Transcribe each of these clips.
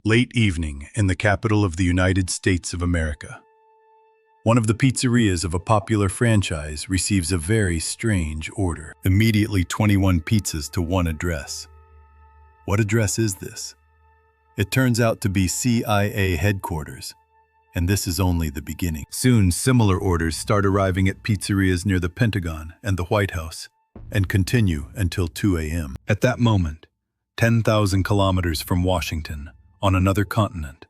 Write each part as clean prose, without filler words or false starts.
Late evening in the capital of the United States of America. One of the pizzerias of a popular franchise receives a very strange order. Immediately 21 pizzas to one address. What address is this? It turns out to be CIA headquarters, and this is only the beginning. Soon, similar orders start arriving at pizzerias near the Pentagon and the White House, and continue until 2 a.m. At that moment, 10,000 kilometers from Washington, on another continent,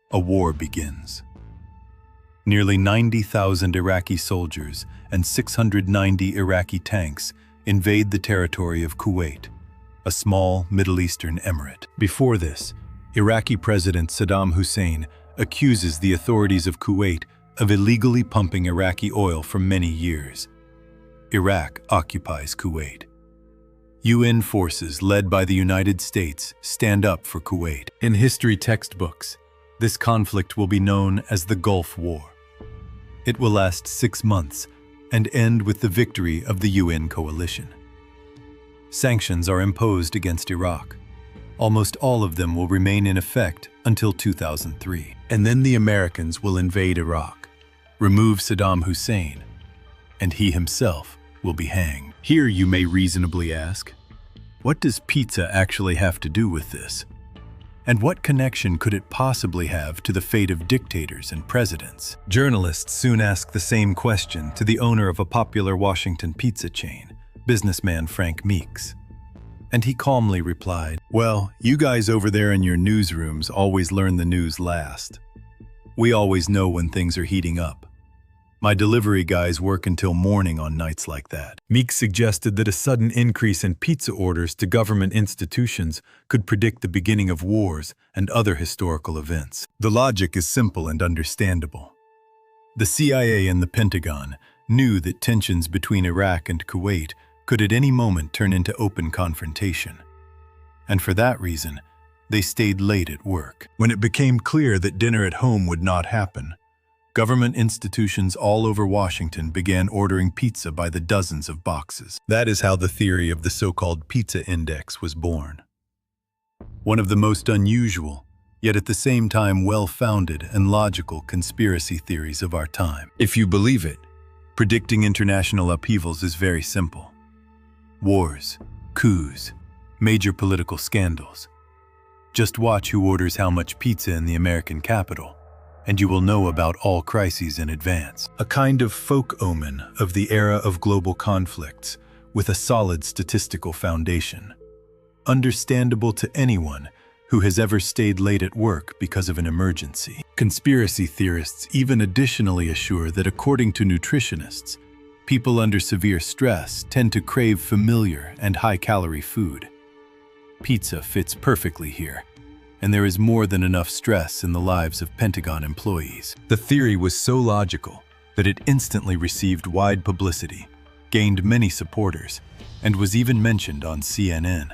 a war begins. Nearly 90,000 Iraqi soldiers and 690 Iraqi tanks invade the territory of Kuwait, a small Middle Eastern emirate. Before this, Iraqi President Saddam Hussein accuses the authorities of Kuwait of illegally pumping Iraqi oil for many years. Iraq occupies Kuwait. UN forces led by the United States stand up for Kuwait. In history textbooks, this conflict will be known as the Gulf War. It will last 6 months and end with the victory of the UN coalition. Sanctions are imposed against Iraq. Almost all of them will remain in effect until 2003. And then the Americans will invade Iraq, remove Saddam Hussein, and he himself will be hanged. Here you may reasonably ask, what does pizza actually have to do with this? And what connection could it possibly have to the fate of dictators and presidents? Journalists soon ask the same question to the owner of a popular Washington pizza chain, businessman Frank Meeks. And he calmly replied, "Well, you guys over there in your newsrooms always learn the news last. We always know when things are heating up. My delivery guys work until morning on nights like that." Meeks suggested that a sudden increase in pizza orders to government institutions could predict the beginning of wars and other historical events. The logic is simple and understandable. The CIA and the Pentagon knew that tensions between Iraq and Kuwait could at any moment turn into open confrontation. And for that reason, they stayed late at work. When it became clear that dinner at home would not happen, government institutions all over Washington began ordering pizza by the dozens of boxes. That is how the theory of the so-called pizza index was born. One of the most unusual, yet at the same time well-founded and logical conspiracy theories of our time. If you believe it, predicting international upheavals is very simple. Wars, coups, major political scandals. Just watch who orders how much pizza in the American capital, and you will know about all crises in advance. A kind of folk omen of the era of global conflicts with a solid statistical foundation. Understandable to anyone who has ever stayed late at work because of an emergency. Conspiracy theorists even additionally assure that according to nutritionists, people under severe stress tend to crave familiar and high-calorie food. Pizza fits perfectly here, and there is more than enough stress in the lives of Pentagon employees. The theory was so logical that it instantly received wide publicity, gained many supporters, and was even mentioned on CNN.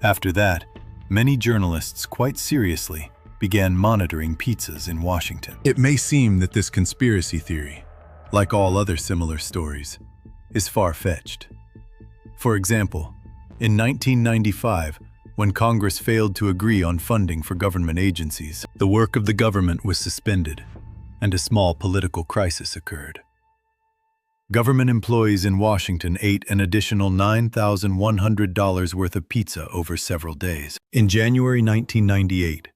After that, many journalists quite seriously began monitoring pizzas in Washington. It may seem that this conspiracy theory, like all other similar stories, is far-fetched. For example, in 1995, when Congress failed to agree on funding for government agencies, the work of the government was suspended, and a small political crisis occurred. Government employees in Washington ate an additional $9,100 worth of pizza over several days. In January 1998,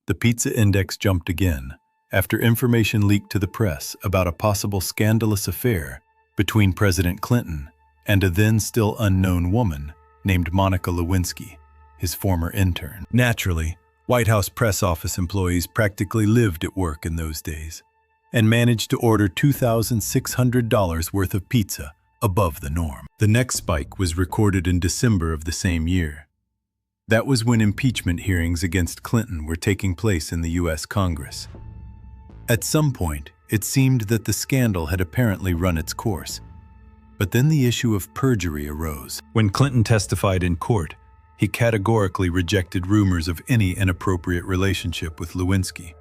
the pizza index jumped again after information leaked to the press about a possible scandalous affair between President Clinton and a then still unknown woman named Monica Lewinsky, his former intern. Naturally, White House press office employees practically lived at work in those days and managed to order $2,600 worth of pizza above the norm. The next spike was recorded in December of the same year. That was when impeachment hearings against Clinton were taking place in the U.S. Congress. At some point, it seemed that the scandal had apparently run its course. But then the issue of perjury arose. When Clinton testified in court, he categorically rejected rumors of any inappropriate relationship with Lewinsky,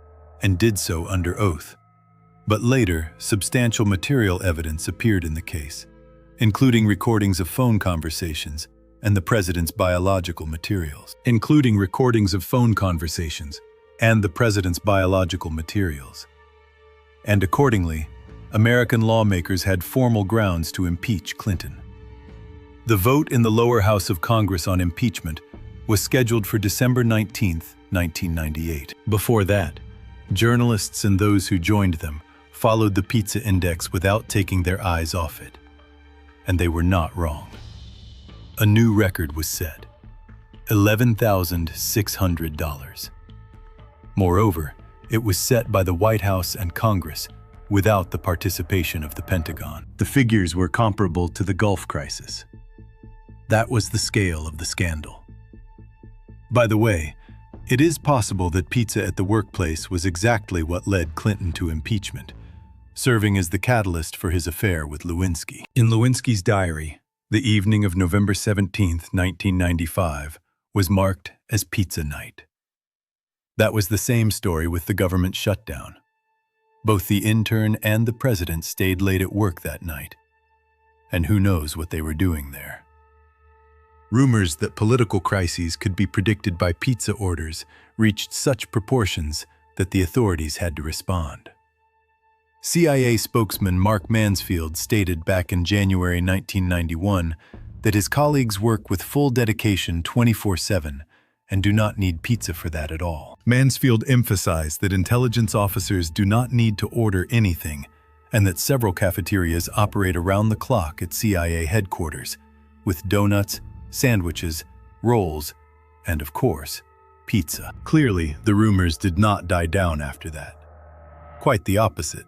and did so under oath. But later, substantial material evidence appeared in the case, including recordings of phone conversations and the president's biological materials, including recordings of phone conversations and the president's biological materials. And accordingly, American lawmakers had formal grounds to impeach Clinton. The vote in the lower house of Congress on impeachment was scheduled for December 19, 1998. Before that, journalists and those who joined them followed the pizza index without taking their eyes off it. And they were not wrong. A new record was set: $11,600. Moreover, it was set by the White House and Congress without the participation of the Pentagon. The figures were comparable to the Gulf crisis. That was the scale of the scandal. By the way, it is possible that pizza at the workplace was exactly what led Clinton to impeachment, serving as the catalyst for his affair with Lewinsky. In Lewinsky's diary, the evening of November 17, 1995, was marked as Pizza Night. That was the same story with the government shutdown. Both the intern and the president stayed late at work that night, and who knows what they were doing there. Rumors that political crises could be predicted by pizza orders reached such proportions that the authorities had to respond. CIA spokesman Mark Mansfield stated back in January 1991 that his colleagues work with full dedication 24/7 and do not need pizza for that at all. Mansfield emphasized that intelligence officers do not need to order anything and that several cafeterias operate around the clock at CIA headquarters, with donuts, sandwiches, rolls, and of course, pizza. Clearly, the rumors did not die down after that. Quite the opposite.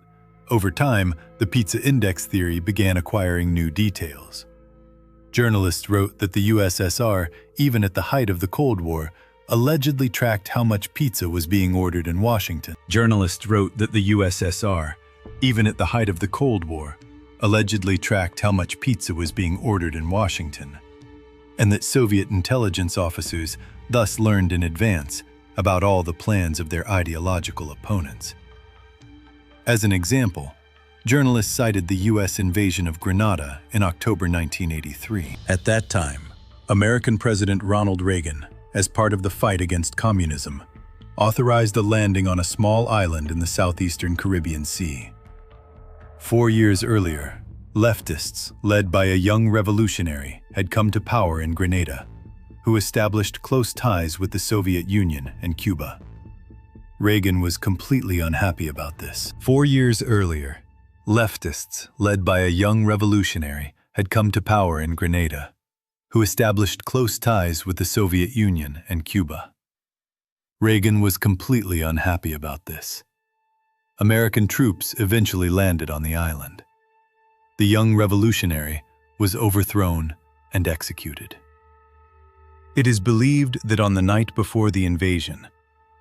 Over time, the pizza index theory began acquiring new details. Journalists wrote that the USSR, even at the height of the Cold War, allegedly tracked how much pizza was being ordered in Washington. Journalists wrote that the USSR, even at the height of the Cold War, allegedly tracked how much pizza was being ordered in Washington, and that Soviet intelligence officers thus learned in advance about all the plans of their ideological opponents. As an example, journalists cited the U.S. invasion of Grenada in October 1983. At that time, American President Ronald Reagan, as part of the fight against communism, authorized a landing on a small island in the southeastern Caribbean Sea. 4 years earlier, leftists, led by a young revolutionary, had come to power in Grenada, who established close ties with the Soviet Union and Cuba. Reagan was completely unhappy about this. 4 years earlier, leftists, led by a young revolutionary, had come to power in Grenada, who established close ties with the Soviet Union and Cuba. Reagan was completely unhappy about this. American troops eventually landed on the island. The young revolutionary was overthrown and executed. It is believed that on the night before the invasion,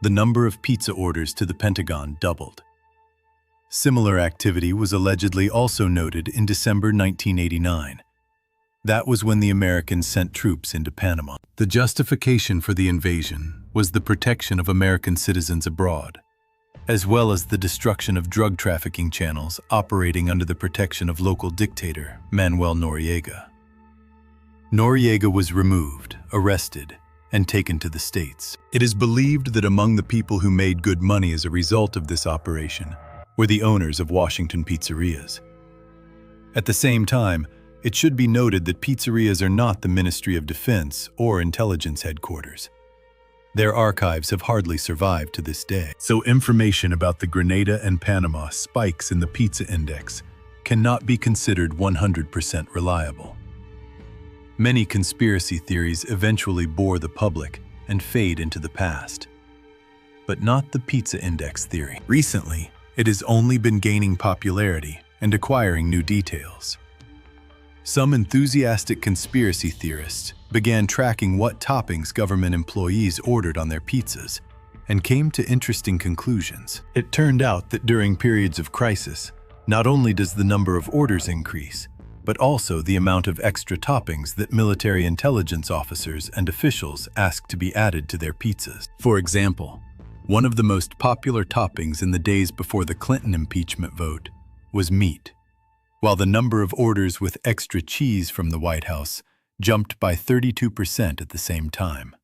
the number of pizza orders to the Pentagon doubled. Similar activity was allegedly also noted in December 1989. That was when the Americans sent troops into Panama. The justification for the invasion was the protection of American citizens abroad, as well as the destruction of drug trafficking channels operating under the protection of local dictator Manuel Noriega. Noriega was removed, arrested, and taken to the States. It is believed that among the people who made good money as a result of this operation were the owners of Washington pizzerias. At the same time, it should be noted that pizzerias are not the Ministry of Defense or intelligence headquarters. Their archives have hardly survived to this day. So information about the Grenada and Panama spikes in the pizza index cannot be considered 100% reliable. Many conspiracy theories eventually bore the public and fade into the past. But not the pizza index theory. Recently, it has only been gaining popularity and acquiring new details. Some enthusiastic conspiracy theorists began tracking what toppings government employees ordered on their pizzas and came to interesting conclusions. It turned out that during periods of crisis, not only does the number of orders increase, but also the amount of extra toppings that military intelligence officers and officials ask to be added to their pizzas. For example, one of the most popular toppings in the days before the Clinton impeachment vote was meat, while the number of orders with extra cheese from the White House jumped by 32% at the same time.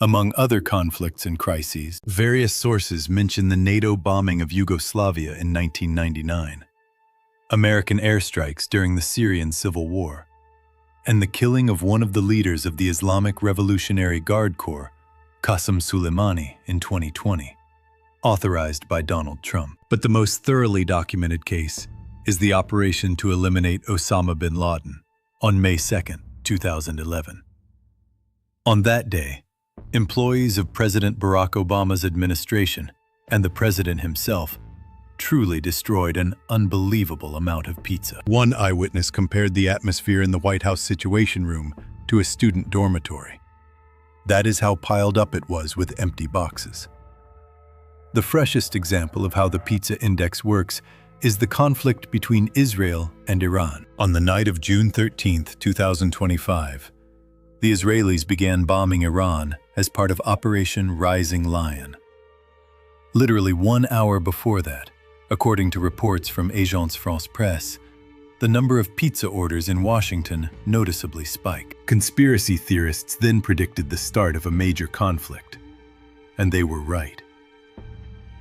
Among other conflicts and crises, various sources mention the NATO bombing of Yugoslavia in 1999, American airstrikes during the Syrian Civil War, and the killing of one of the leaders of the Islamic Revolutionary Guard Corps, Qasem Soleimani, in 2020, authorized by Donald Trump. But the most thoroughly documented case is the operation to eliminate Osama bin Laden on May 2, 2011. On that day, employees of President Barack Obama's administration and the president himself truly destroyed an unbelievable amount of pizza. One eyewitness compared the atmosphere in the White House Situation Room to a student dormitory. That is how piled up it was with empty boxes. The freshest example of how the pizza index works is the conflict between Israel and Iran. On the night of June 13, 2025, the Israelis began bombing Iran as part of Operation Rising Lion. Literally 1 hour before that, according to reports from Agence France-Presse, the number of pizza orders in Washington noticeably spiked. Conspiracy theorists then predicted the start of a major conflict, and they were right.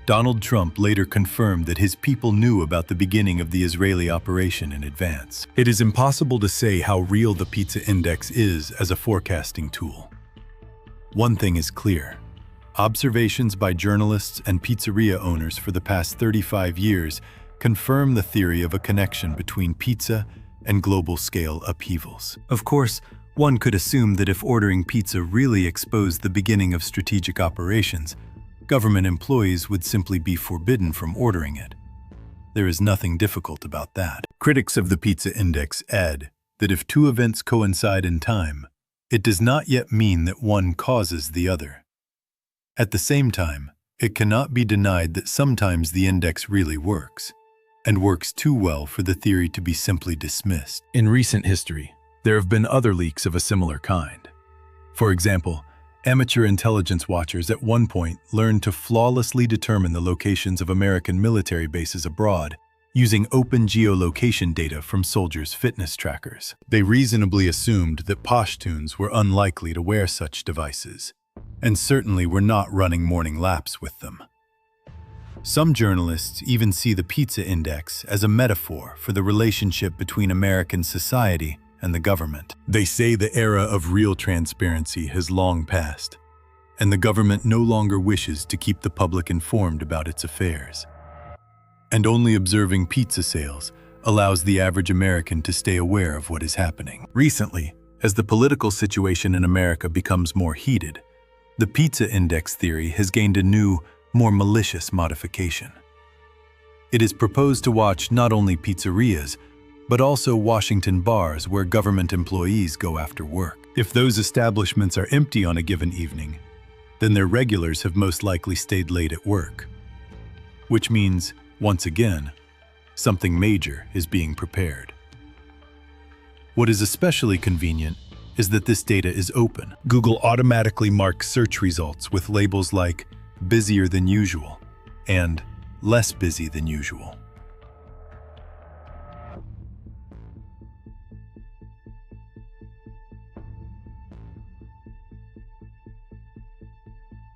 Donald Trump later confirmed that his people knew about the beginning of the Israeli operation in advance. It is impossible to say how real the pizza index is as a forecasting tool. One thing is clear. Observations by journalists and pizzeria owners for the past 35 years confirm the theory of a connection between pizza and global-scale upheavals. Of course, one could assume that if ordering pizza really exposed the beginning of strategic operations, government employees would simply be forbidden from ordering it. There is nothing difficult about that. Critics of the pizza index add that if two events coincide in time, it does not yet mean that one causes the other. At the same time, it cannot be denied that sometimes the index really works, and works too well for the theory to be simply dismissed. In recent history, there have been other leaks of a similar kind. For example, amateur intelligence watchers at one point learned to flawlessly determine the locations of American military bases abroad using open geolocation data from soldiers' fitness trackers. They reasonably assumed that Pashtuns were unlikely to wear such devices, and certainly were not running morning laps with them. Some journalists even see the pizza index as a metaphor for the relationship between American society and the government. They say the era of real transparency has long passed, and the government no longer wishes to keep the public informed about its affairs. And only observing pizza sales allows the average American to stay aware of what is happening. Recently, as the political situation in America becomes more heated, the pizza index theory has gained a new, more malicious modification. It is proposed to watch not only pizzerias, but also Washington bars where government employees go after work. If those establishments are empty on a given evening, then their regulars have most likely stayed late at work. Which means, once again, something major is being prepared. What is especially convenient is that this data is open. Google automatically marks search results with labels like busier than usual and less busy than usual.